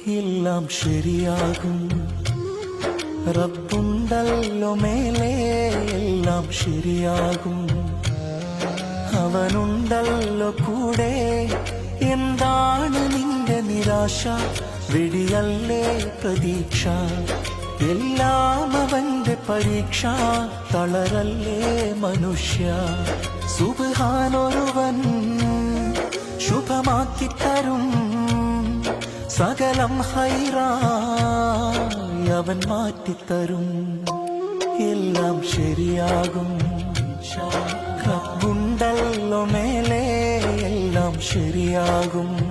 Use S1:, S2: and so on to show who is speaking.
S1: എല്ലാം ശരിയാകും. റബ്ബുണ്ടല്ലോ മേലെ, എല്ലാം ശരിയാകും. അവനുണ്ടല്ലോ കൂടെ, എന്താണ് നിന്റെ നിരാശ? വെടിയല്ലേ പ്രതീക്ഷ, എല്ലാം അവന്റെ പരീക്ഷ. തളരല്ലേ മനുഷ്യ, സുബ്ഹാനൊരുവൻ ശുഭമാക്കിത്തരും. സകലം ഹൈറായി അവൻ മാറ്റിത്തരും. എല്ലാം ശരിയാകും. റബ്ബുണ്ടല്ലോ മേലെ, എല്ലാം ശരിയാകും.